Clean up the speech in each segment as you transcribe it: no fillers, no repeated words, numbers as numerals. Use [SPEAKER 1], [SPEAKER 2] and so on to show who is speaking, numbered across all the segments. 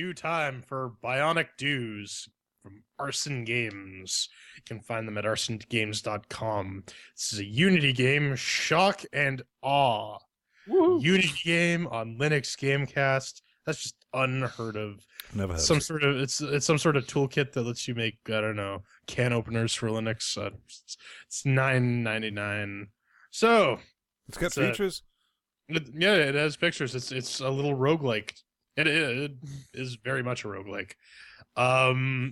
[SPEAKER 1] due time for Bionic Dues from Arson Games. You can find them at arsongames.com. This is a Unity game, shock and awe.
[SPEAKER 2] Woo.
[SPEAKER 1] Unity game on Linux GameCast. That's just unheard of.
[SPEAKER 3] Never had
[SPEAKER 1] Some
[SPEAKER 3] it.
[SPEAKER 1] sort of it's some sort of toolkit that lets you make, I don't know, can openers for Linux. It's $9.99. So
[SPEAKER 3] It's got
[SPEAKER 1] it's a-
[SPEAKER 3] features.
[SPEAKER 1] yeah, it has pictures. It's a little roguelike. It is very much a roguelike.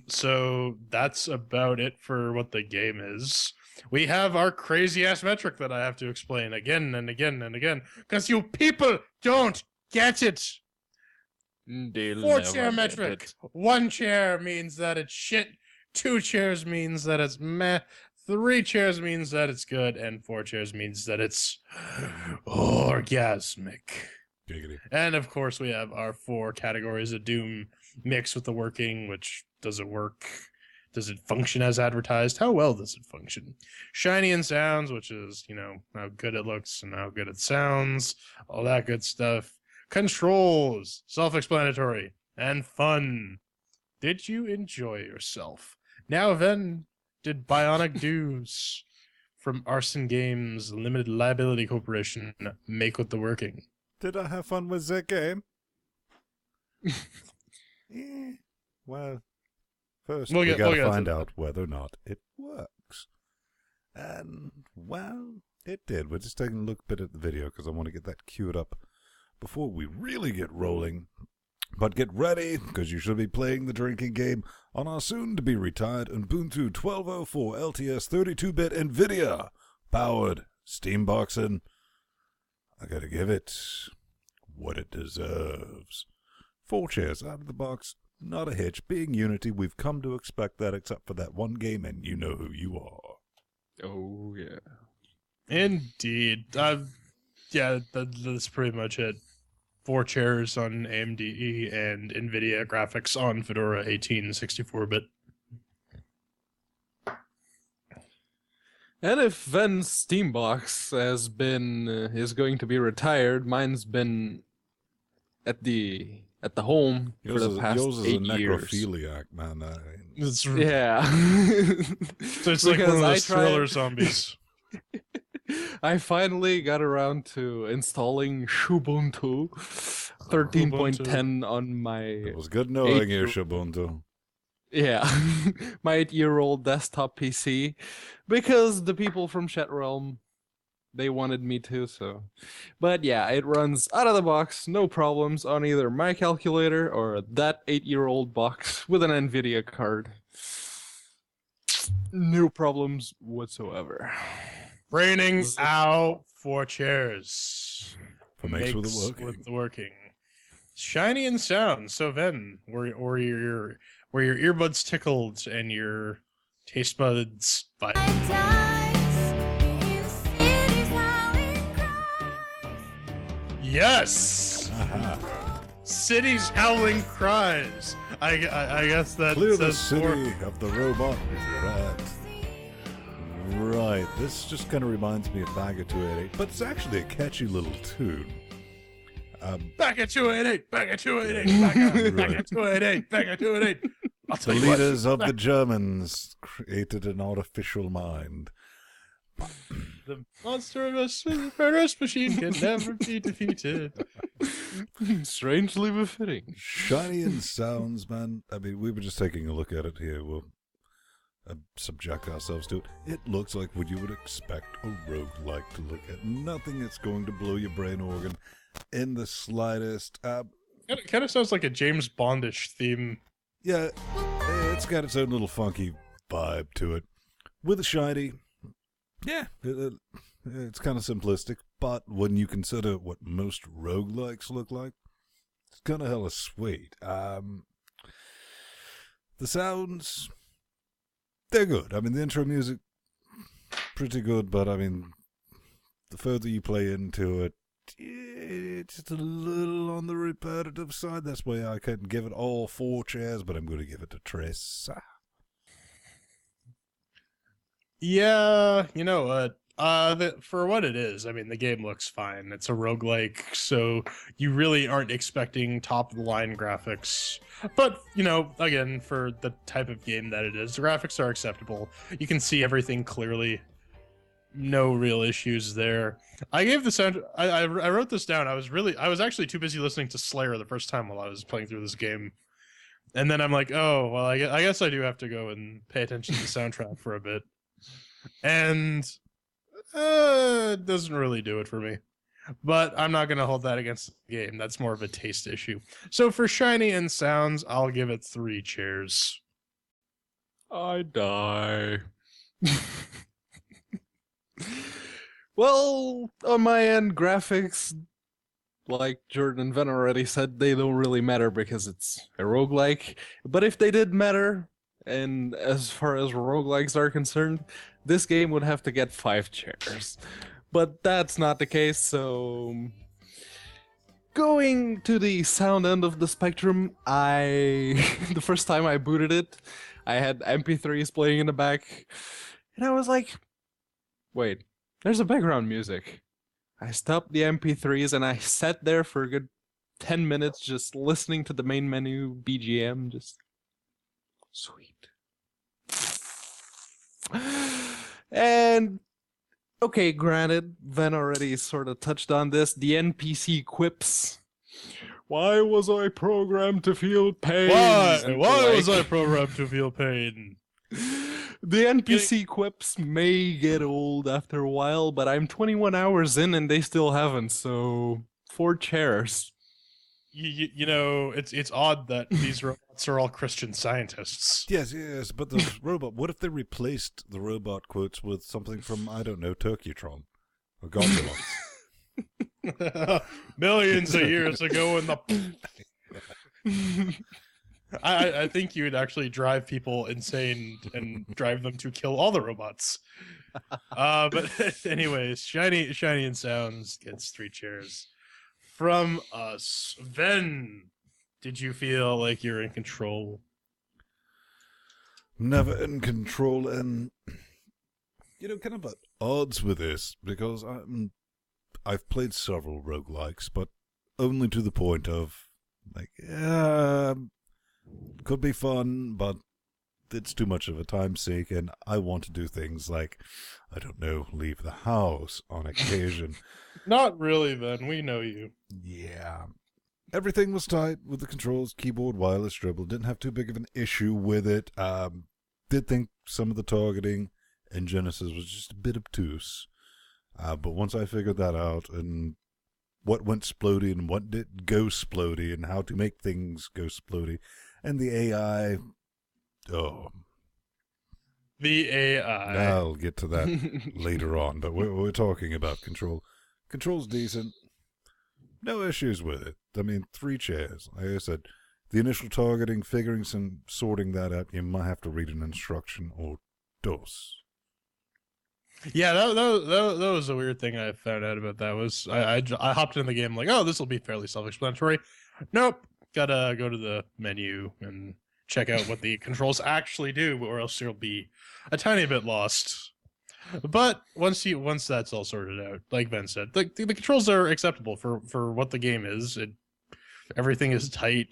[SPEAKER 1] So that's about it for what the game is. We have our crazy ass metric that I have to explain again and again and again because you people don't get it.
[SPEAKER 2] They'll
[SPEAKER 1] 4-chair
[SPEAKER 2] never get
[SPEAKER 1] metric.
[SPEAKER 2] it.
[SPEAKER 1] 1 chair means that it's shit. 2 chairs means that it's meh. 3 chairs means that it's good, and 4 chairs means that it's orgasmic.
[SPEAKER 3] Giggity.
[SPEAKER 1] And of course, we have our 4 categories of Doom mixed with the working, which does it work? Does it function as advertised? How well does it function? Shiny and sounds, which is, how good it looks and how good it sounds, all that good stuff. Controls, self-explanatory, and fun. Did you enjoy yourself? Now then, did Bionic Dues from Arson Games Limited Liability Corporation make with the working?
[SPEAKER 3] Did I have fun with that game? Well, first
[SPEAKER 1] We'll
[SPEAKER 3] we
[SPEAKER 1] get
[SPEAKER 3] gotta
[SPEAKER 1] to
[SPEAKER 3] find
[SPEAKER 1] that.
[SPEAKER 3] out whether or not it works. And, well, it did. We're just taking a look bit at the video because I want to get that queued up before we really get rolling. But get ready, because you should be playing the drinking game on our soon-to-be-retired Ubuntu 12.04 LTS 32-bit NVIDIA powered Steamboxing. I gotta give it what it deserves. 4 chairs out of the box, not a hitch. Being Unity, we've come to expect that except for that one game, and you know who you are.
[SPEAKER 2] Oh, yeah.
[SPEAKER 1] Indeed. Yeah, that's pretty much it. 4 chairs on AMD and NVIDIA graphics on Fedora 18 64-bit.
[SPEAKER 2] And if Ven's Steambox is going to be retired, mine's been at the home for the past
[SPEAKER 3] yours is
[SPEAKER 2] 8
[SPEAKER 3] a
[SPEAKER 2] years.
[SPEAKER 3] necrophiliac, man.
[SPEAKER 1] It's,
[SPEAKER 2] Yeah.
[SPEAKER 1] so it's like one of
[SPEAKER 2] Because I
[SPEAKER 1] those
[SPEAKER 2] tried-
[SPEAKER 1] thriller zombies.
[SPEAKER 2] I finally got around to installing Ubuntu 13.10 on my
[SPEAKER 3] It was good knowing you,
[SPEAKER 2] 8
[SPEAKER 3] Shabuntu.
[SPEAKER 2] my 8-year-old desktop PC because the people from Shetrealm, they wanted me to, so. But yeah, it runs out of the box, no problems on either my calculator or that 8-year-old box with an NVIDIA card. No problems whatsoever.
[SPEAKER 1] Raining out 4 chairs.
[SPEAKER 3] For makes with the working.
[SPEAKER 1] With the working. Shiny and sound. So then, were your earbuds tickled and your taste buds Yes. Cities howling cries. I guess that
[SPEAKER 3] Clear the
[SPEAKER 1] says
[SPEAKER 3] city of the robot rat. Right, this just kind of reminds me of Bagger 288, but it's actually a catchy little tune.
[SPEAKER 1] Back at 288, back at 288, back at 288, back at 288. I'll
[SPEAKER 3] The
[SPEAKER 1] tell you what.
[SPEAKER 3] leaders of the Germans created an artificial mind.
[SPEAKER 1] The monster of a murderous machine can never be defeated.
[SPEAKER 2] Strangely befitting.
[SPEAKER 3] Shiny and sounds, man. I mean, we were just taking a look at it here. We'll subject ourselves to it. It looks like what you would expect a roguelike to look at. Nothing that's going to blow your brain organ in the slightest.
[SPEAKER 1] It kind of sounds like a James Bondish theme.
[SPEAKER 3] Yeah, it's got its own little funky vibe to it. With a shiny, yeah, it's kind of simplistic, but when you consider what most roguelikes look like, it's kind of hella sweet. The sounds, they're good. I mean, the intro music, pretty good, but I mean, the further you play into it, it's just a little on the repetitive side. That's why I couldn't give it all 4 chairs, but I'm going to give it a trace.
[SPEAKER 1] Yeah, you know what? For what it is, I mean, the game looks fine. It's a roguelike, so you really aren't expecting top-of-the-line graphics. But, you know, again, for the type of game that it is, the graphics are acceptable. You can see everything clearly. No real issues there. I gave the sound. I wrote this down. I was actually too busy listening to Slayer the first time while I was playing through this game, and then I'm like, oh well, I guess I do have to go and pay attention to the soundtrack for a bit, and it doesn't really do it for me. But I'm not gonna hold that against the game. That's more of a taste issue. So for shiny and sounds, I'll give it 3 chairs.
[SPEAKER 2] I die. Well, on my end, graphics, like Jordan and Ven already said, they don't really matter because it's a roguelike. But if they did matter, and as far as roguelikes are concerned, this game would have to get 5 chairs. But that's not the case, so... Going to the sound end of the spectrum, the first time I booted it, I had MP3s playing in the back, and I was like, wait, there's a background music. I stopped the MP3s and I sat there for a good 10 minutes just listening to the main menu BGM, just sweet. And okay, granted, Ven already sort of touched on this, the NPC quips. Why was I programmed to feel pain?
[SPEAKER 1] Why was I programmed to feel pain?
[SPEAKER 2] The NPC quips may get old after a while, but I'm 21 hours in and they still haven't, so 4 chairs.
[SPEAKER 1] You know, it's odd that these robots are all Christian scientists.
[SPEAKER 3] Yes, but the robot, what if they replaced the robot quotes with something from, I don't know, Turkeytron or Gondolox?
[SPEAKER 1] Millions of years ago in the... I think you would actually drive people insane and drive them to kill all the robots. But anyways, shiny and sounds gets 3 chairs from us. Ven, did you feel like you're in control?
[SPEAKER 3] Never in control, and kind of at odds with this because I've played several roguelikes, but only to the point of like, could be fun, but it's too much of a time sink, and I want to do things like, I don't know, leave the house on occasion.
[SPEAKER 1] Not really, then. We know you.
[SPEAKER 3] Yeah. Everything was tight with the controls, keyboard, wireless dribble. Didn't have too big of an issue with it. Did think some of the targeting in Genesis was just a bit obtuse. But once I figured that out, and what went splody and what did go splody, and how to make things go splody, and the AI... Oh.
[SPEAKER 1] The AI.
[SPEAKER 3] I'll get to that later on, but we're talking about control. Control's decent. No issues with it. I mean, 3 chairs. Like I said, the initial targeting, sorting that out, you might have to read an instruction or dos.
[SPEAKER 1] Yeah, that was a weird thing I found out about that. Was I hopped in the game like, oh, this will be fairly self-explanatory. Nope. Gotta go to the menu and check out what the controls actually do, or else you'll be a tiny bit lost. But once that's all sorted out, like Ven said, the controls are acceptable for what the game is. Everything is tight.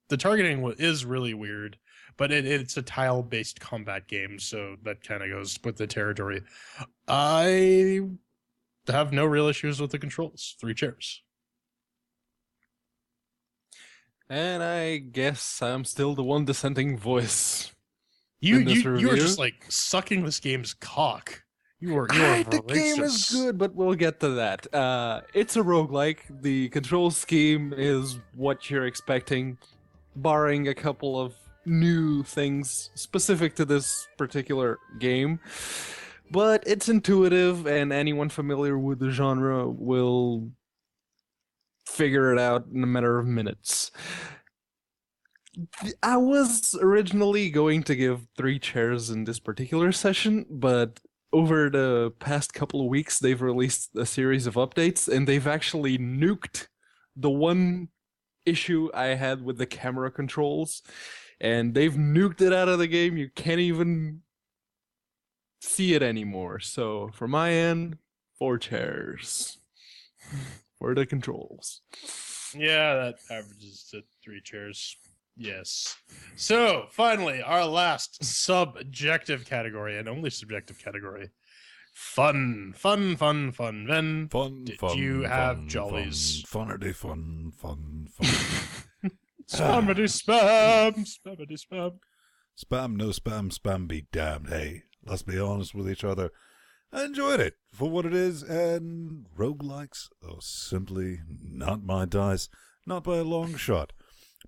[SPEAKER 1] The targeting is really weird, but it's a tile-based combat game, so that kind of goes with the territory. I have no real issues with the controls. 3 chairs.
[SPEAKER 2] And I guess I'm still the one dissenting voice.
[SPEAKER 1] You are just like sucking this game's cock. You are
[SPEAKER 2] the game is good, but we'll get to that. It's a roguelike. The control scheme is what you're expecting, barring a couple of new things specific to this particular game. But it's intuitive, and anyone familiar with the genre will figure it out in a matter of minutes. I was originally going to give 3 chairs in this particular session, but over the past couple of weeks, they've released a series of updates, and they've actually nuked the one issue I had with the camera controls, and they've nuked it out of the game. You can't even see it anymore. So for my end, 4 chairs for the controls.
[SPEAKER 1] Yeah, that averages to 3 chairs. Yes. So, finally, our last subjective category, and only subjective category. Fun. Ven,
[SPEAKER 3] Fun,
[SPEAKER 1] did
[SPEAKER 3] fun,
[SPEAKER 1] you have
[SPEAKER 3] fun,
[SPEAKER 1] jollies?
[SPEAKER 3] Funnerty fun.
[SPEAKER 1] Spammity spam, spammity spam.
[SPEAKER 3] Spam, no spam, spam be damned. Hey, let's be honest with each other. I enjoyed it for what it is, and roguelikes are simply not my dice, not by a long shot,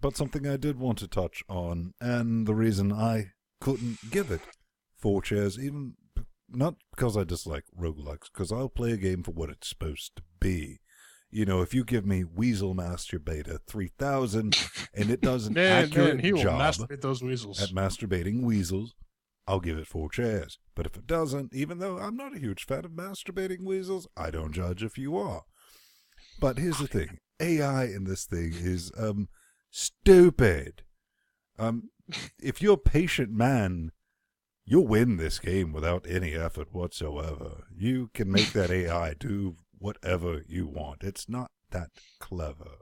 [SPEAKER 3] but something I did want to touch on, and the reason I couldn't give it 4 chairs, even not because I dislike roguelikes, because I'll play a game for what it's supposed to be. You know, if you give me Weasel Master Beta 3000 and it does an accurate
[SPEAKER 1] he will
[SPEAKER 3] job
[SPEAKER 1] masturbate those weasels.
[SPEAKER 3] at masturbating weasels, I'll give it 4 chairs. But if it doesn't, even though I'm not a huge fan of masturbating weasels, I don't judge if you are. But here's the thing. AI in this thing is stupid. If you're a patient man, you'll win this game without any effort whatsoever. You can make that AI do whatever you want. It's not that clever,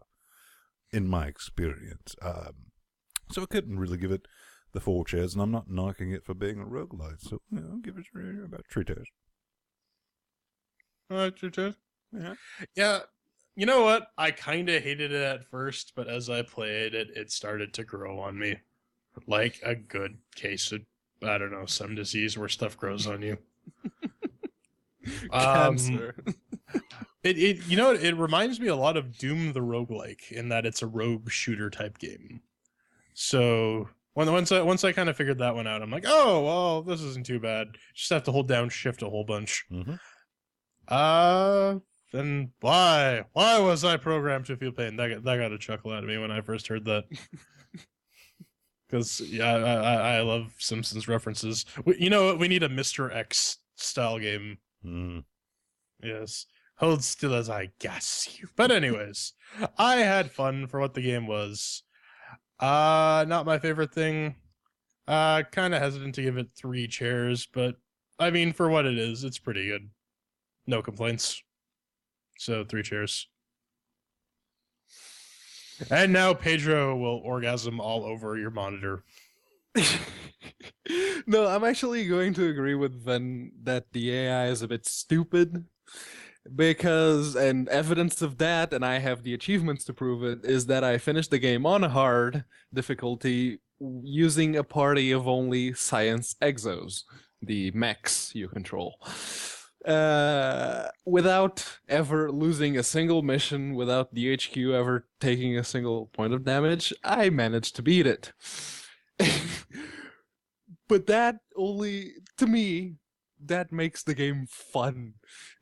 [SPEAKER 3] in my experience. So I couldn't really give it the 4 chairs, and I'm not knocking it for being a roguelite. So, I'll give it about 3 chairs.
[SPEAKER 1] 3 chairs?
[SPEAKER 3] Yeah.
[SPEAKER 1] Yeah. You know what? I kind of hated it at first, but as I played it, it started to grow on me. Like a good case of, I don't know, some disease where stuff grows on you.
[SPEAKER 2] Cancer.
[SPEAKER 1] It you know, it reminds me a lot of Doom the roguelike in that it's a rogue shooter type game. So once I kind of figured that one out, I'm like, oh well, this isn't too bad. Just have to hold down shift a whole bunch.
[SPEAKER 3] Mm-hmm.
[SPEAKER 1] Then why was I programmed to feel pain? That got a chuckle out of me when I first heard that. Because yeah, I love Simpsons references. You know what? We need a Mr. X style game.
[SPEAKER 3] Mm.
[SPEAKER 1] Yes. Hold still as I gas you. But anyways, I had fun for what the game was. Not my favorite thing. Kind of hesitant to give it 3 chairs, but I mean, for what it is, it's pretty good. No complaints. So 3 chairs. And now Pedro will orgasm all over your monitor.
[SPEAKER 2] No, I'm actually going to agree with Ven that the AI is a bit stupid. Because, and evidence of that, and I have the achievements to prove it, is that I finished the game on hard difficulty using a party of only science exos, the mechs you control. Without ever losing a single mission, without the HQ ever taking a single point of damage, I managed to beat it. But that only, to me, that makes the game fun.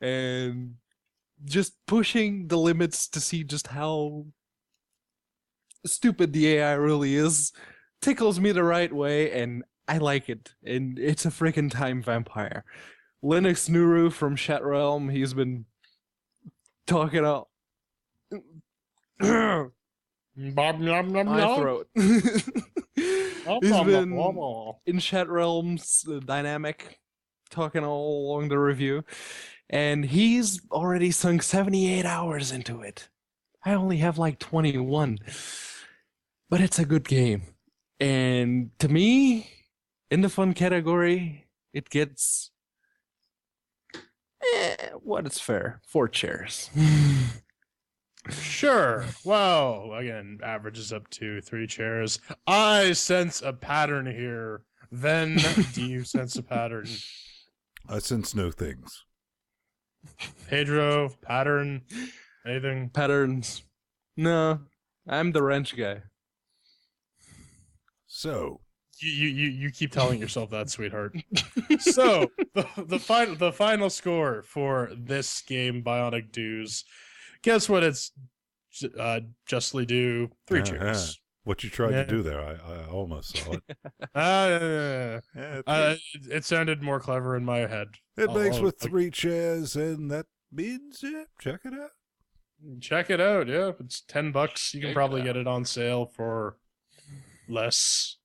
[SPEAKER 2] And just pushing the limits to see just how stupid the AI really is tickles me the right way, and I like it. And it's a freaking time vampire. Linux Nuru from Chat Realm, he's been talking out my throat. He's been in Chat Realm's dynamic, talking all along the review, and he's already sunk 78 hours into it. I only have like 21, but it's a good game. And to me, in the fun category, it gets what is fair, 4 chairs.
[SPEAKER 1] Sure. Well, again, averages up to 3 chairs. I sense a pattern here. Then, do you sense a pattern?
[SPEAKER 3] I sense no things.
[SPEAKER 1] Pedro, pattern, anything?
[SPEAKER 2] Patterns. No, I'm the wrench guy.
[SPEAKER 3] So,
[SPEAKER 1] You keep telling yourself that, sweetheart. So the final score for this game, Bionic Dues. Guess what? It's justly due 3 chairs.
[SPEAKER 3] What you tried to do there, I almost saw it.
[SPEAKER 1] It sounded more clever in my head.
[SPEAKER 3] It makes with 3 chairs, and that means check it out.
[SPEAKER 1] Check it out. Yeah, it's $10. You can probably get it on sale for less.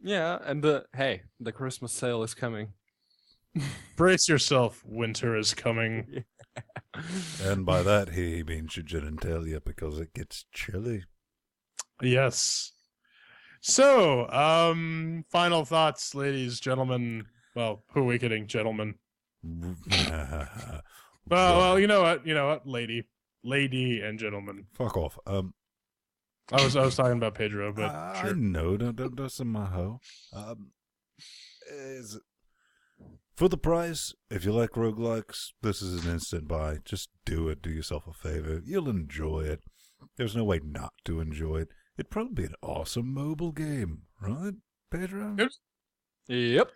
[SPEAKER 2] Yeah, and the Christmas sale is coming.
[SPEAKER 1] Brace yourself, winter is coming.
[SPEAKER 3] And by that, he means your genitalia because it gets chilly.
[SPEAKER 1] Yes. So, final thoughts, ladies, gentlemen. Well, who are we kidding, gentlemen? Well, you know what, lady and gentlemen.
[SPEAKER 3] Fuck off.
[SPEAKER 1] I was talking about Pedro, but
[SPEAKER 3] I
[SPEAKER 1] sure.
[SPEAKER 3] know, don't some my hoe. Is it for the price? If you like roguelikes, this is an instant buy. Just do it. Do yourself a favor. You'll enjoy it. There's no way not to enjoy it. It'd probably be an awesome mobile game, right, Pedro?
[SPEAKER 2] Yep.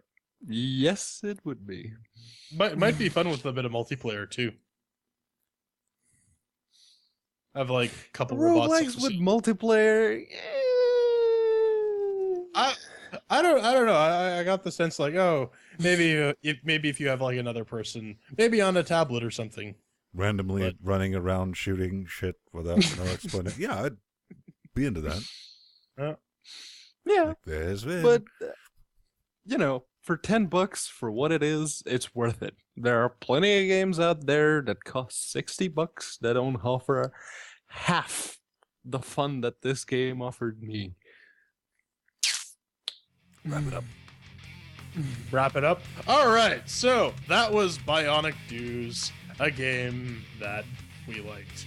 [SPEAKER 2] Yes, it would be.
[SPEAKER 1] Might be fun with a bit of multiplayer too. Have like a couple robots.
[SPEAKER 2] Roguelikes with multiplayer.
[SPEAKER 1] I don't know. I got the sense like, oh, maybe if you have like another person, maybe on a tablet or something,
[SPEAKER 3] Randomly running around shooting shit without no explanation. Yeah, I'd be into that.
[SPEAKER 2] Yeah,
[SPEAKER 3] Like, there's Vin.
[SPEAKER 2] but for $10 for what it is, it's worth it. There are plenty of games out there that cost $60 that don't offer half the fun that this game offered me.
[SPEAKER 1] Wrap it up. All right, so that was Bionic Dues, a game that we liked.